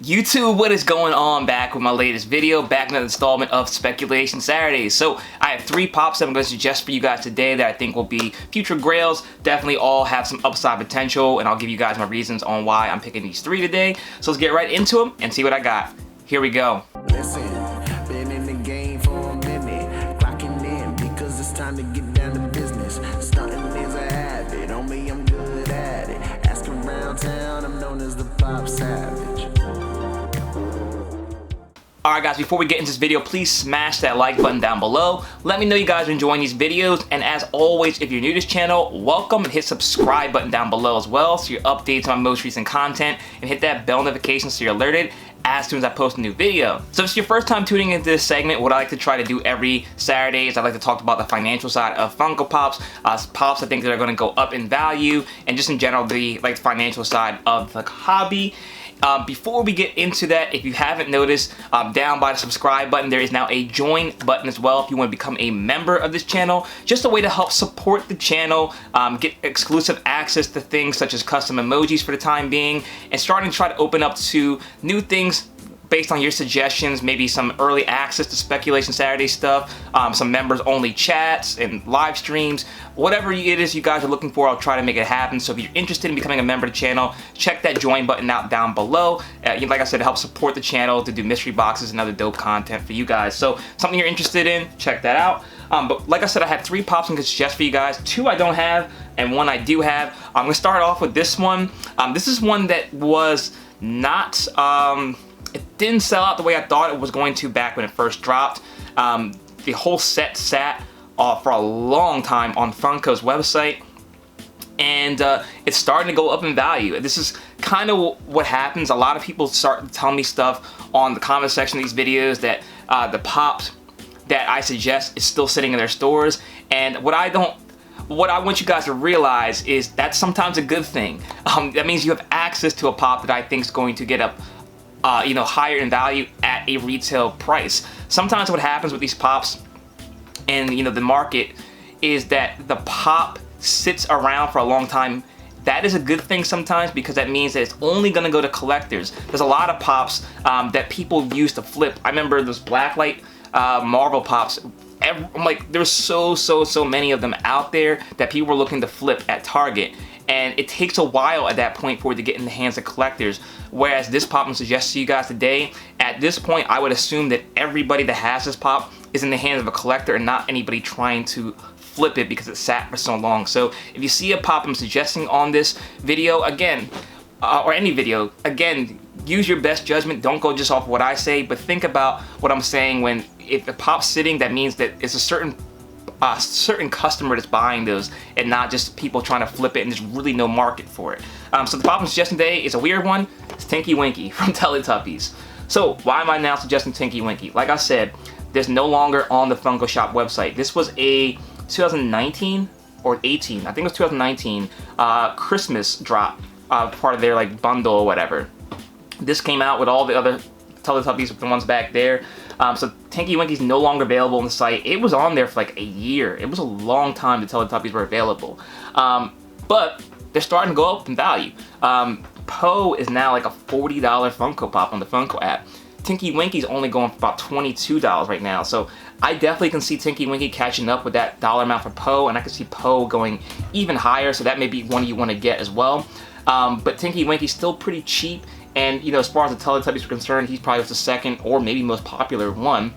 YouTube, what is going on? Back with my latest video, back in an installment of Speculation Saturdays. So I have 3 pops that I'm going to suggest for you guys today that I think will be future grails. Definitely all have some upside potential, and I'll give you guys my reasons on why I'm picking these 3 today. So let's get right into them and see what I got. Here we go. Listen, been in the game for a minute, clocking in because it's time to get down to business. Stunting is a habit, on me I'm good at it. Asking around town, I'm known as the Popsavage. Alright guys, before we get into this video, please smash that like button down below. Let me know you guys are enjoying these videos, and as always, if you're new to this channel, welcome, and hit subscribe button down below as well so you're updated on my most recent content, and hit that bell notification so you're alerted as soon as I post a new video. So if it's your first time tuning into this segment, what I like to try to do every Saturday is I like to talk about the financial side of Funko Pops, pops I think that are going to go up in value, and just in general the financial side of the hobby. Before we get into that, if you haven't noticed, down by the subscribe button there is now a join button as well if you want to become a member of this channel. Just a way to help support the channel, get exclusive access to things such as custom emojis for the time being, and starting to try to open up to new things based on your suggestions, maybe some early access to Speculation Saturday stuff, some members only chats and live streams, whatever it is you guys are looking for, I'll try to make it happen. So if you're interested in becoming a member of the channel, check that join button out down below. Like I said, to help support the channel, to do mystery boxes and other dope content for you guys. So something you're interested in, check that out. But like I said, I had 3 pops I'm gonna suggest for you guys. 2 I don't have, and 1 I do have. I'm gonna start off with this one. This is one that was not, it didn't sell out the way I thought it was going to back when it first dropped. The whole set sat for a long time on Funko's website, and it's starting to go up in value. This is kind of what happens. A lot of people start telling me stuff on the comment section of these videos that the pops that I suggest is still sitting in their stores, and what I want you guys to realize is that's sometimes a good thing. That means you have access to a pop that I think is going to get up higher in value at a retail price. Sometimes what happens with these pops and the market is that the pop sits around for a long time. That is a good thing sometimes, because that means that it's only gonna go to collectors. There's a lot of pops that people use to flip. I remember those blacklight Marvel pops. There's so many of them out there that people were looking to flip at Target, and it takes a while at that point for it to get in the hands of collectors. Whereas this pop I'm suggesting to you guys today, at this point I would assume that everybody that has this pop is in the hands of a collector and not anybody trying to flip it because it sat for so long. So if you see a pop I'm suggesting on this video, again, or any video, again, use your best judgment. Don't go just off what I say, but think about what I'm saying. If the pop's sitting, that means that it's a certain customer that's buying those, and not just people trying to flip it, and there's really no market for it. So the pop I'm suggesting today is a weird one. It's Tinky Winky from Teletubbies. So why am I now suggesting Tinky Winky? Like I said, there's no longer on the Funko Shop website. This was a 2019 or 18, I think it was 2019 Christmas drop, part of their bundle or whatever. This came out with all the other Teletubbies, with the ones back there. So Tinky Winky's no longer available on the site. It was on there for a year. It was a long time the Teletubbies were available. But they're starting to go up in value. Poe is now a $40 Funko Pop on the Funko app. Tinky Winky's only going for about $22 right now. So I definitely can see Tinky Winky catching up with that dollar amount for Poe, and I can see Poe going even higher, so that may be one you want to get as well. But Tinky Winky's still pretty cheap, and as far as the Teletubbies are concerned, he's probably the second or maybe most popular one.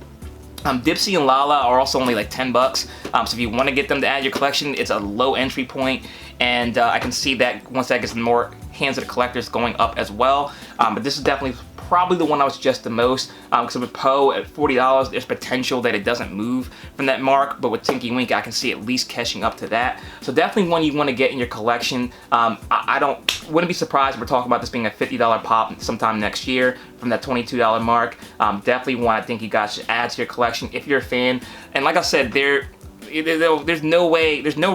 Dipsy and Lala are also only $10. So if you want to get them to add your collection, it's a low entry point, and I can see that once that gets in more hands of the collectors, going up as well. But this is definitely probably the one I would suggest the most, because with Poe at $40, there's potential that it doesn't move from that mark, but with Tinky Winky, I can see at least catching up to that. So definitely one you want to get in your collection. I wouldn't be surprised if we're talking about this being a $50 pop sometime next year from that $22 mark. Definitely one I think you guys should add to your collection if you're a fan. And like I said, there's no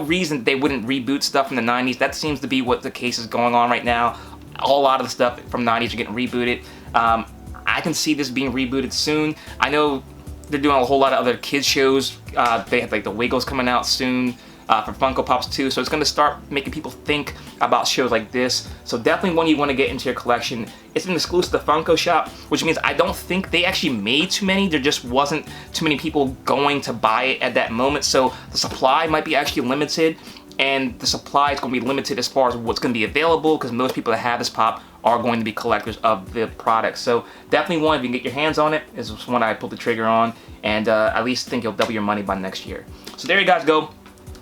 reason they wouldn't reboot stuff from the 90s. That seems to be what the case is going on right now. A lot of the stuff from 90s are getting rebooted. I can see this being rebooted soon. I know they're doing a whole lot of other kids shows. They have the Wiggles coming out soon. for Funko Pops too. So it's going to start making people think about shows like this. So definitely one you want to get into your collection. It's an exclusive to Funko Shop, which means I don't think they actually made too many. There just wasn't too many people going to buy it at that moment. So the supply might be actually limited, and the supply is going to be limited as far as what's going to be available, because most people that have this pop are going to be collectors of the product. So definitely one, if you can get your hands on it, is one I pulled the trigger on, and at least think you'll double your money by next year. So there you guys go.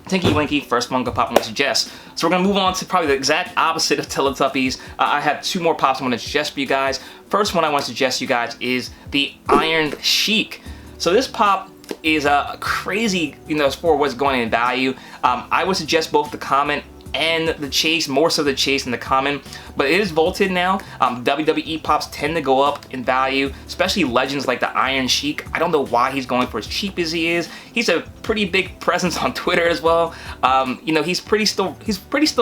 Tinky Winky, first Funko Pop I want to suggest. So we're going to move on to probably the exact opposite of Teletubbies. I have two more pops I want to suggest for you guys. First one I want to suggest to you guys is the Iron Sheik. So this pop is crazy, as for what's going in value. I would suggest both the common and the chase, more so the chase than the common, but it is vaulted now. WWE pops tend to go up in value, especially legends like the Iron Sheik. I don't know why he's going for as cheap as he is. He's a pretty big presence on Twitter as well. He's pretty still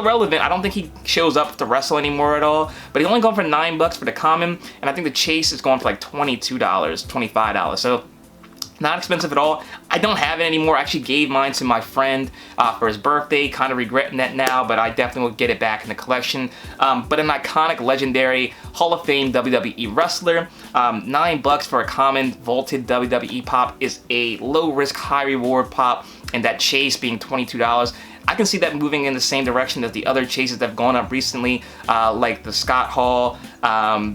relevant. I don't think he shows up to wrestle anymore at all, but he's only going for $9 for the common, and I think the chase is going for like $22, $25. So not expensive at all. I don't have it anymore. I actually gave mine to my friend for his birthday. Kind of regretting that now, but I definitely will get it back in the collection. But an iconic, legendary, Hall of Fame WWE wrestler. $9 for a common vaulted WWE pop is a low risk, high reward pop, and that chase being $22. I can see that moving in the same direction as the other chases that have gone up recently, like the Scott Hall,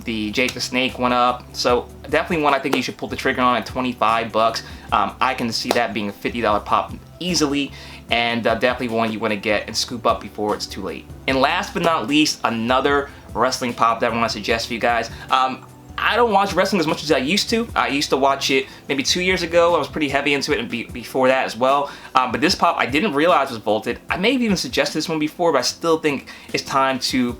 the Jake the Snake went up. So definitely one I think you should pull the trigger on at $25. I can see that being a $50 pop easily, and definitely one you want to get and scoop up before it's too late. And last but not least, another wrestling pop that I want to suggest for you guys. I don't watch wrestling as much as I used to. I used to watch it maybe 2 years ago. I was pretty heavy into it, and before that as well. But this pop I didn't realize was vaulted. I may have even suggested this one before, but I still think it's time to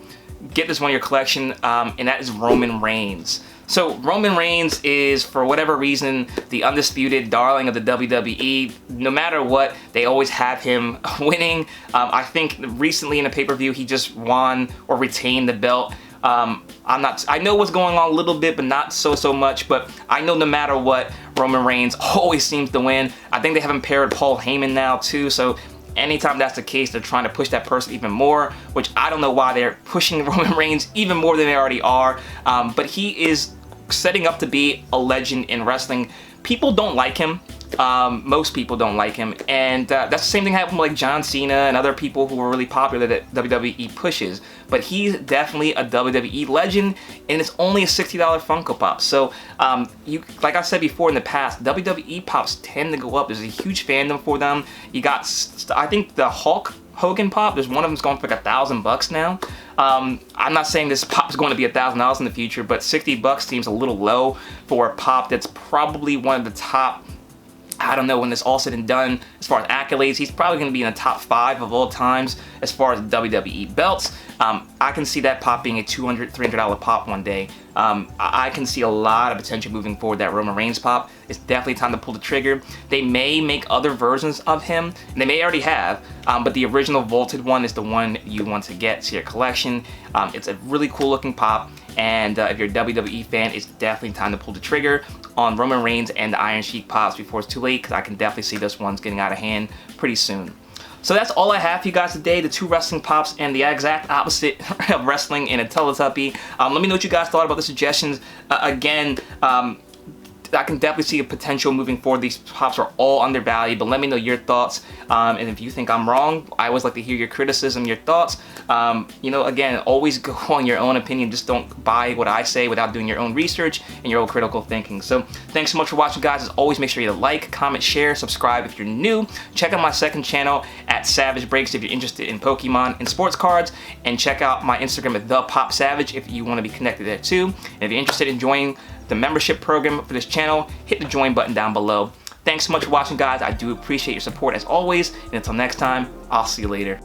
get this one in your collection, and that is Roman Reigns. So Roman Reigns is, for whatever reason, the undisputed darling of the WWE. No matter what, they always have him winning. I think recently in a pay-per-view he just won or retained the belt. I know what's going on a little bit, but not so much. But I know no matter what, Roman Reigns always seems to win. I think they have him paired with Paul Heyman now too. So anytime that's the case, they're trying to push that person even more, which I don't know why they're pushing Roman Reigns even more than they already are. But he is setting up to be a legend in wrestling. People don't like him. Most people don't like him, and that's the same thing happened with like John Cena and other people who were really popular that WWE pushes. But he's definitely a WWE legend, and it's only a $60 Funko Pop. So like I said before in the past, WWE pops tend to go up. There's a huge fandom for them. You got, I think the Hulk Hogan pop, there's one of them's going for like $1,000 now. I'm not saying this pop is going to be $1,000 in the future, but $60 seems a little low for a pop that's probably one of the top, I don't know, when this all said and done, as far as accolades, he's probably going to be in the top 5 of all times as far as WWE belts. I can see that pop being a $200, $300 pop one day. I can see a lot of potential moving forward, that Roman Reigns pop. It's definitely time to pull the trigger. They may make other versions of him, and they may already have, but the original vaulted one is the one you want to get to your collection. It's a really cool looking pop, and if you're a WWE fan, it's definitely time to pull the trigger on Roman Reigns and the Iron Sheik pops before it's too late, because I can definitely see those ones getting out of hand pretty soon. So that's all I have for you guys today, the 2 wrestling pops and the exact opposite of wrestling in a Teletubby. Let me know what you guys thought about the suggestions. Again, I can definitely see a potential moving forward. These pops are all undervalued, but let me know your thoughts. And if you think I'm wrong, I always like to hear your criticism, your thoughts. Again, always go on your own opinion. Just don't buy what I say without doing your own research and your own critical thinking. So thanks so much for watching, guys. As always, make sure you like, comment, share, subscribe if you're new. Check out my second channel at Savage Breaks if you're interested in Pokemon and sports cards. And check out my Instagram at ThePopSavage if you want to be connected there too. And if you're interested in joining the membership program for this channel, hit the join button down below. Thanks so much for watching, guys. I do appreciate your support as always, and until next time, I'll see you later.